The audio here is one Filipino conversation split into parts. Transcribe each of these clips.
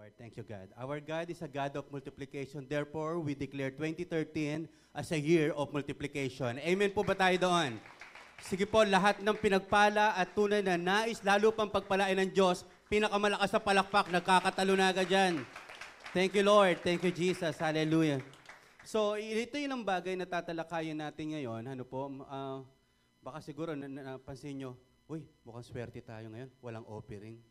Lord. Thank you, God. Our God is a God of multiplication. Therefore, we declare 2013 as a year of multiplication. Amen po ba tayo doon? Sige po, lahat ng pinagpala at tunay na nais, lalo pang pagpalain ng Diyos, pinakamalakas sa palakpak, nagkakatalo na agad dyan. Thank you, Lord. Thank you, Jesus. Hallelujah. So, ito yung bagay na tatalakayin natin ngayon. Ano po, baka siguro napansin nyo, uy, mukhang swerte tayo ngayon. Walang offering.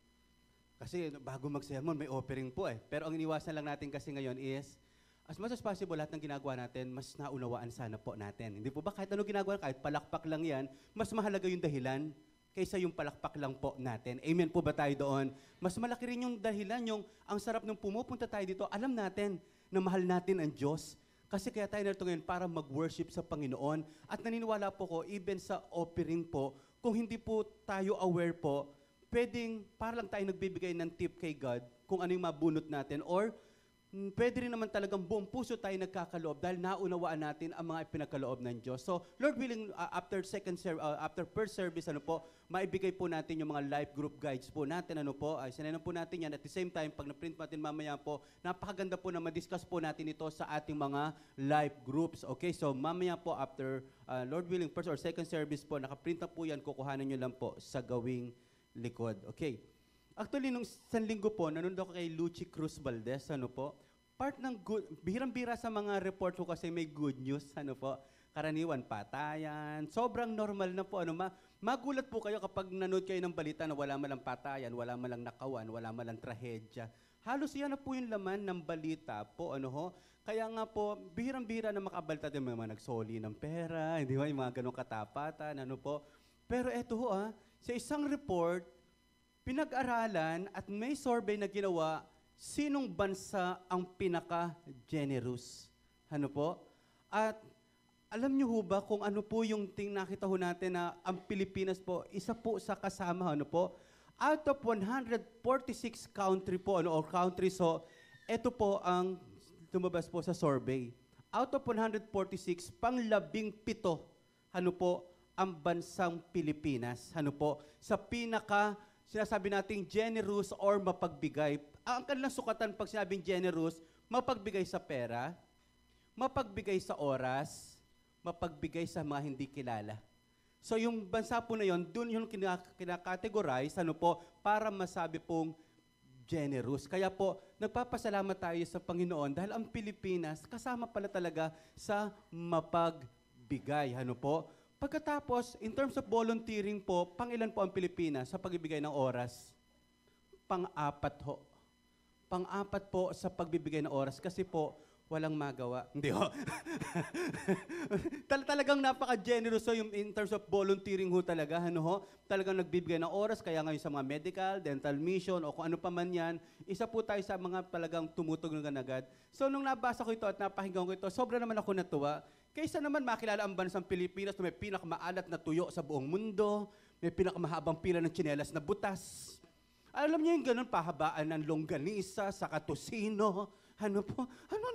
Kasi bago mag-sermon, may offering po eh. Pero ang iniwasan lang natin kasi ngayon is, as much as possible, lahat ng ginagawa natin, mas naunawaan sana po natin. Hindi po ba kahit ano ginagawa, kahit palakpak lang yan, mas mahalaga yung dahilan kaysa yung palakpak lang po natin. Amen po ba tayo doon? Mas malaki rin yung dahilan, yung ang sarap nung pumupunta tayo dito, alam natin na mahal natin ang Diyos. Kasi kaya tayo narito ngayon para mag-worship sa Panginoon. At naniniwala po ko, even sa offering po, kung hindi po tayo aware po, pwedeng para lang tayo nagbibigay ng tip kay God kung ano yung mabunot natin or pwede rin naman talagang buong puso tayo nagkakaloob dahil naunawaan natin ang mga ipinagkaloob ng Diyos. So, Lord willing, after first service, maibigay po natin yung mga life group guides po natin, sinayin po natin yan. At the same time, pag na-print natin mamaya po, napakaganda po na ma-discuss po natin ito sa ating mga life groups. Okay, so mamaya po after, Lord willing, first or second service po, nakaprint na po yan, kukuhanin nyo lang po sa gawing likod. Okay. Actually, nung isang linggo po, nanonood ako kay Lucy Cruz Valdez, part ng good, bihirang-bira sa mga report ko kasi may good news, karaniwan patayan, sobrang normal na po, magulat po kayo kapag nanood kayo ng balita na wala malang patayan, wala malang nakawan, wala malang trahedya. Halos yan na po yung laman ng balita po, Kaya nga po, bihirang-bira na makabalita din mga nagsoli ng pera, hindi ba, yung mga ganong katapatan, Pero eto sa isang report, pinag-aralan at may survey na ginawa, sinong bansa ang pinaka-generous? At alam niyo ba kung ano po yung nakita natin na ang Pilipinas po, isa po sa kasama, Out of 146 country po, or countries, ito po ang tumabas po sa survey. Out of 146, pang-17, ang bansang Pilipinas. Sa sinasabi nating generous or mapagbigay. Ang kanilang sukatan pag sinabing generous, mapagbigay sa pera, mapagbigay sa oras, mapagbigay sa mga hindi kilala. So yung bansa po na yun, dun yung kinakategorize, para masabi pong generous. Kaya po, nagpapasalamat tayo sa Panginoon dahil ang Pilipinas kasama pala talaga sa mapagbigay. Pagkatapos, in terms of volunteering po, pang-ilan po ang Pilipinas sa pagbibigay ng oras? Pang-4 ho. Pang-4 po sa pagbibigay ng oras kasi po, walang magawa. Hindi ho. Talagang napaka-generous yung in terms of volunteering ho talaga. Talagang nagbibigay ng oras, kaya ngayon sa mga medical, dental mission, o kung ano pa man yan, isa po tayo sa mga talagang tumutugon agad. So nung nabasa ko ito at napakinggan ko ito, sobra naman ako natuwa. Kaysa naman makilala ang bansang Pilipinas na may pinakamaalat na tuyo sa buong mundo, may pinakamahabang pila ng tsinelas na butas. Alam niyo yung ganun, pahabaan ng longganisa sa katusino. Ano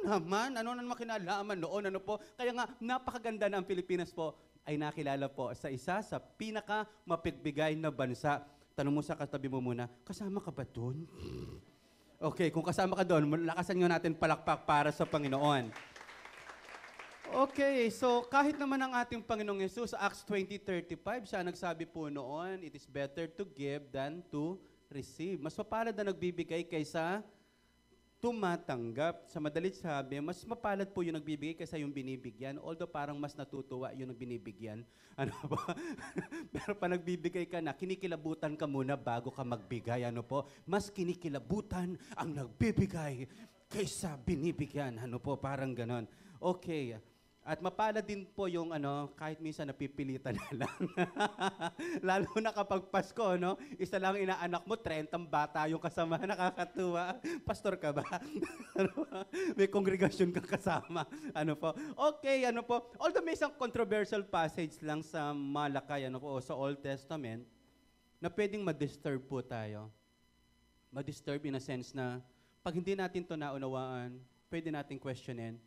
naman kinalaman noon, Kaya nga, napakaganda na ang Pilipinas po ay nakilala po sa isa sa pinaka-mapigbigay na bansa. Tanong mo sa katabi mo muna, kasama ka ba doon? Okay, kung kasama ka doon, lakasan nyo natin palakpak para sa Panginoon. Okay, so kahit naman ang ating Panginoong Yesus, Acts 20:35, siya nagsabi po noon, it is better to give than to receive. Mas mapalad na nagbibigay kaysa tumatanggap. Sa madalit sabi, mas mapalad po yung nagbibigay kaysa yung binibigyan. Although parang mas natutuwa yung binibigyan. Pero pa nagbibigay ka na, kinikilabutan ka muna bago ka magbigay. Mas kinikilabutan ang nagbibigay kaysa binibigyan. Parang ganon. Okay. At mapalad din po yung kahit minsan napipilitan na lang. Lalo na kapag Pasko, isa lang inaanak mo, 30 bata yung kasama, nakakatuwa. Pastor ka ba? May kongregasyon kang kasama. Okay, although may isang controversial passage lang sa Malakay, o sa Old Testament, na pwedeng ma-disturb po tayo. Ma-disturb in a sense na, pag hindi natin to naunawaan, pwede natin questionin.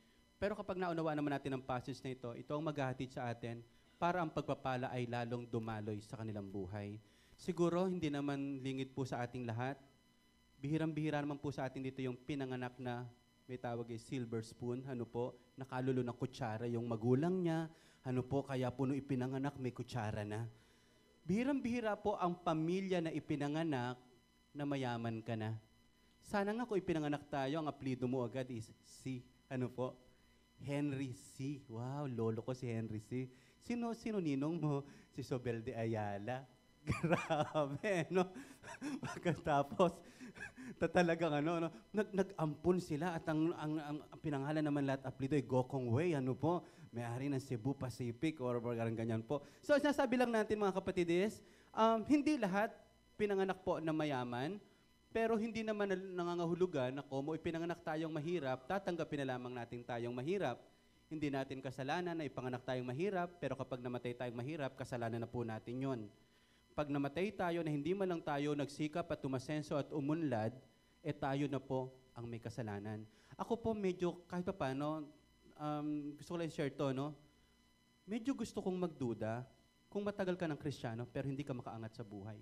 Pero kapag naunawaan naman natin ang passage na ito ang maghahatid sa atin para ang pagpapala ay lalong dumaloy sa kanilang buhay. Siguro, hindi naman lingid po sa ating lahat. Bihirang-bihira naman po sa atin dito yung pinanganak na may tawag ay silver spoon, ano po, nakalulo ng kutsara yung magulang niya, ano po, kaya po nung ipinanganak may kutsara na. Bihirang-bihira po ang pamilya na ipinanganak na mayaman ka na. Sana nga kung ipinanganak tayo, ang apelido mo agad is C. Ano po? Henry C. Wow, lolo ko si Henry C. Sino ninong mo? Si Sobel de Ayala. Grabe, no? Pagkatapos, talagang ano, nag-ampun sila at ang pinangalan naman lahat apelido ay Gokong Wei, ano po? May-ari ng Cebu Pacific or ganyan po. So, sinasabi lang natin mga kapatid is, hindi lahat pinanganak po na mayaman, pero hindi naman nangangahulugan na kung ipinanganak tayong mahirap, tatanggapin na lamang natin tayong mahirap. Hindi natin kasalanan na ipanganak tayong mahirap, pero kapag namatay tayong mahirap, kasalanan na po natin yon. Pag namatay tayo na hindi man lang tayo nagsikap at tumasenso at umunlad, tayo na po ang may kasalanan. Ako po medyo, kahit pa paano, gusto ko lang share to, no? Medyo gusto kong magduda kung matagal ka ng Kristiyano, pero hindi ka makaangat sa buhay.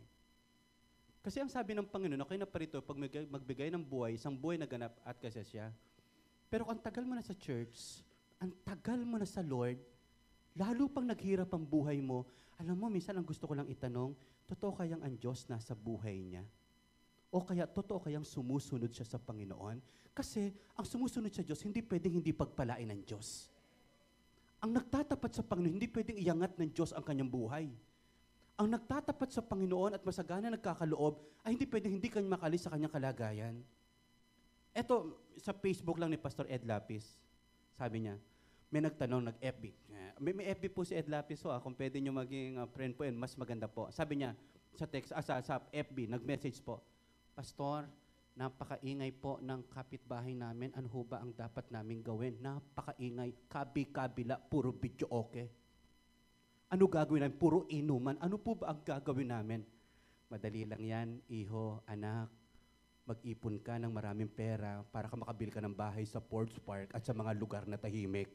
Kasi ang sabi ng Panginoon, okay na parito, pag magbigay ng buhay, isang buhay na ganap at kasi siya. Pero ang tagal mo na sa church, ang tagal mo na sa Lord, lalo pang naghirap ang buhay mo, alam mo, minsan ang gusto ko lang itanong, totoo kayang ang Diyos nasa buhay niya? O kaya, totoo kayang sumusunod siya sa Panginoon? Kasi, ang sumusunod sa Diyos, hindi pwedeng hindi pagpalain ng Diyos. Ang nagtatapat sa Panginoon, hindi pwedeng iyangat ng Diyos ang kanyang buhay. Ang nagtatapat sa Panginoon at masagana nagkakaloob, ay hindi pwedeng hindi kanya makalis sa kanyang kalagayan. Ito, sa Facebook lang ni Pastor Ed Lapis, sabi niya, may nagtanong, nag-FB. May FB po si Ed Lapis, kung pwede nyo maging friend po, mas maganda po. Sabi niya, sa text, sa FB, nag-message po, Pastor, napakaingay po ng kapitbahay namin. Ano ho ba ang dapat namin gawin? Napakaingay, kabi-kabila, puro video okay. Ano gagawin namin? Puro inuman. Ano po ba ang gagawin namin? Madali lang yan, iho, anak. Mag-ipon ka ng maraming pera para ka makabili ka ng bahay sa Fords Park at sa mga lugar na tahimik.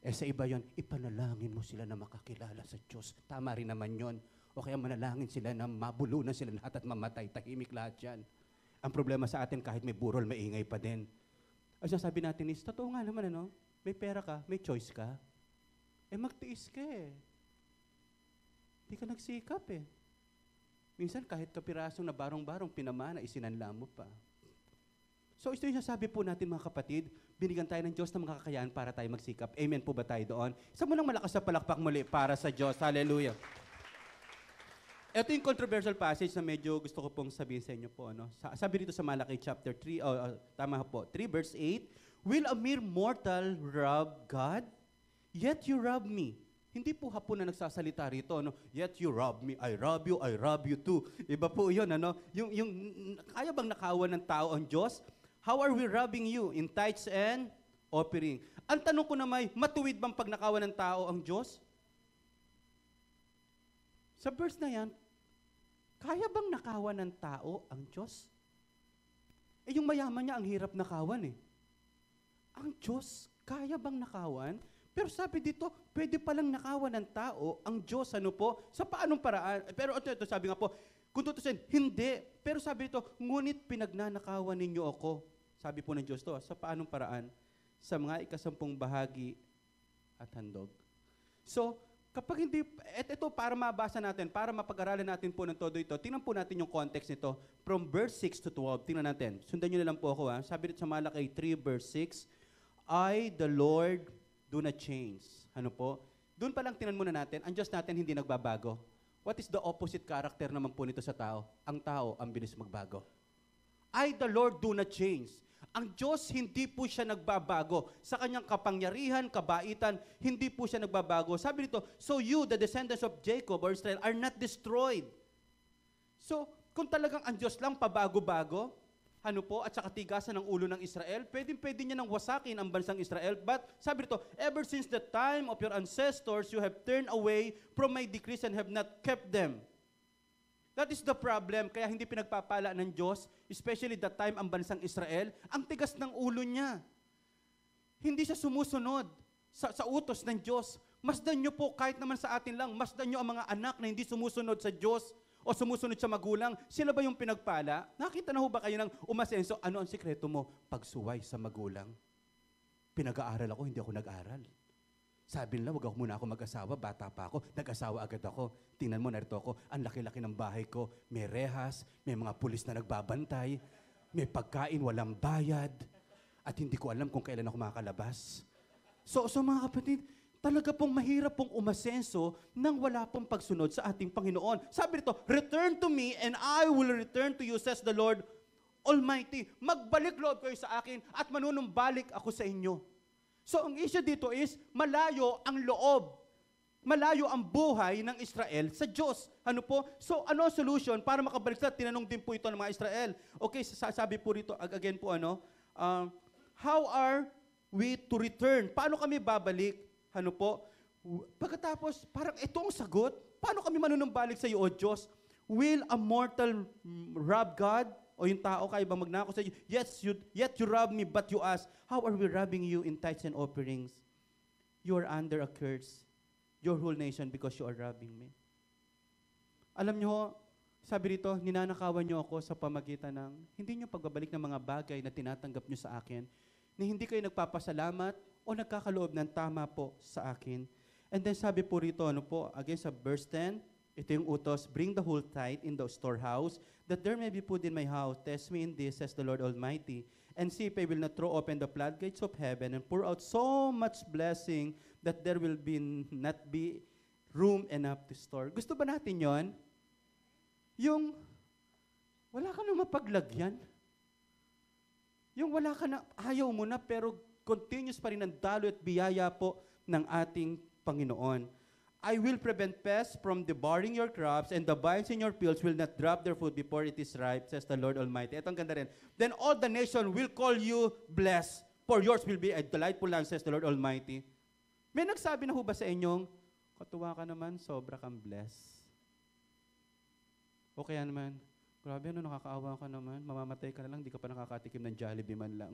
Sa iba yon, ipanalangin mo sila na makakilala sa Diyos. Tama rin naman yon. O kaya manalangin sila na mabulunan sila lahat at mamatay. Tahimik lahat yan. Ang problema sa atin, kahit may burol, maingay pa din. Ang sasabi natin is, totoo nga naman, ano? May pera ka, may choice ka. Magtiis ka eh. Di ka nagsikap eh. Minsan kahit kapirasong na barong-barong pinamana, isinanla mo pa. So ito yung sabi po natin mga kapatid, binigyan tayo ng Diyos ng mga kakayaan para tayo magsikap. Amen po ba tayo doon? Isa mo lang malakas sa palakpak muli para sa Diyos. Hallelujah. Ito yung controversial passage na medyo gusto ko pong sabihin sa inyo po. Ano? Sabi dito sa Malaki chapter 3, tama po, 3 verse 8, Will a mere mortal rob God? Yet you rob me. Hindi po hapon na nagsasalita rito, ano? Yet you rob me, I rob you too. Iba po yun, ano? Yung kaya bang nakawan ng tao ang Diyos? How are we robbing you? In tithes and offering. Ang tanong ko naman, matuwid bang pag nakawan ng tao ang Diyos? Sa verse na yan, kaya bang nakawan ng tao ang Diyos? Yung mayaman niya, ang hirap nakawan eh. Ang Diyos, kaya bang nakawan? Pero sabi dito, pwede palang nakawan ng tao ang Diyos, ano po? Sa paanong paraan? Pero ito sabi nga po, kung tutusin, hindi. Pero sabi dito, ngunit pinagnanakawan ninyo ako. Sabi po ng Diyos to, sa paanong paraan? Sa mga ikasampung bahagi at handog. So, kapag hindi, ito para mabasa natin, para mapag-aralan natin po ng todo ito, tingnan po natin yung context nito. From verse 6 to 12, tingnan natin. Sundan nyo na lang po ako. Sabi dito sa Malaki 3 verse 6, I, the Lord, do not change. Ano po? Doon pa lang tinan muna natin, ang Diyos natin hindi nagbabago. What is the opposite character naman po nito sa tao? Ang tao, ang bilis magbago. I, the Lord, do not change. Ang Diyos, hindi po siya nagbabago. Sa kanyang kapangyarihan, kabaitan, hindi po siya nagbabago. Sabi nito, so you, the descendants of Jacob or Israel, are not destroyed. So, kung talagang ang Diyos lang pabago-bago, ano po, at sa katigasan ng ulo ng Israel, pwede niya nang wasakin ang bansang Israel. But, sabi nito, ever since the time of your ancestors, you have turned away from my decrees and have not kept them. That is the problem, kaya hindi pinagpapala ng Diyos, especially that time ang bansang Israel, ang tigas ng ulo niya. Hindi siya sumusunod sa utos ng Diyos. Masdan nyo po, kahit naman sa atin lang, masdan nyo ang mga anak na hindi sumusunod sa Diyos. o sumusunod sa magulang, sila ba yung pinagpala? Nakita na ho ba kayo ng umasenso? Ano ang sikreto mo? Pagsuway sa magulang. Pinag-aaral ako, hindi ako nag-aral. Sabi nila, wag ako muna ako mag-asawa, bata pa ako, nag-asawa agad ako. Tingnan mo, narito ako, ang laki-laki ng bahay ko, may rehas, may mga pulis na nagbabantay, may pagkain, walang bayad, at hindi ko alam kung kailan ako makakalabas. So mga kapatid, talaga pong mahirap pong umasenso nang wala pong pagsunod sa ating Panginoon. Sabi nito, return to me and I will return to you, says the Lord Almighty. Magbalik loob kayo sa akin at manunumbalik ako sa inyo. So ang issue dito is, malayo ang loob. Malayo ang buhay ng Israel sa Diyos. Ano po? So ano ang solution para makabalik sila? Tinanong din po ito ng mga Israel. Okay, sabi po rito, again po how are we to return? Paano kami babalik? Ano po? Pagkatapos, parang ito ang sagot. Paano kami manunumbalik sa iyo, O Diyos? Will a mortal rob God? O yung tao kaya ba magnako sa iyo? Yet you rob me, but you ask, how are we robbing you in tithes and offerings? You are under a curse, your whole nation, because you are robbing me. Alam niyo, sabi rito, ninanakawan niyo ako sa pamagitan ng, hindi niyo pagbabalik ng mga bagay na tinatanggap niyo sa akin, na hindi kayo nagpapasalamat o nagkakaloob ng tama po sa akin. And then sabi po rito, again sa verse 10, ito yung utos, bring the whole tithe in the storehouse, that there may be food in my house. Test me in this, says the Lord Almighty, and see if I will not throw open the floodgates of heaven and pour out so much blessing that there will not be room enough to store. Gusto ba natin yon? Yung wala ka na mapaglagyan. Yung wala ka na, ayaw mo na, pero continuous pa rin ang dalo at biyaya po ng ating Panginoon. I will prevent pests from devouring your crops, and the vines in your fields will not drop their fruit before it is ripe, says the Lord Almighty. Ito ang ganda rin. Then all the nation will call you blessed, for yours will be a delightful land, says the Lord Almighty. May nagsabi na ho ba sa inyong, katuwa ka naman, sobra kang blessed? O kaya naman, grabe, nakakaawa ka naman. Mamamatay ka na lang, di ka pa nakakatikim ng Jollibee man lang.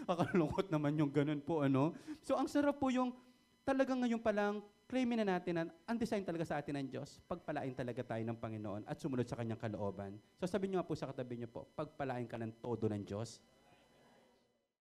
Kakalungkot naman yung ganun po, So, ang sarap po yung, talagang ngayon pa lang, claimin na natin na ang design talaga sa atin ng Diyos, pagpalain talaga tayo ng Panginoon at sumunod sa kanyang kalooban. So, sabihin niyo nga po sa katabi niyo po, pagpalain ka ng todo ng Diyos.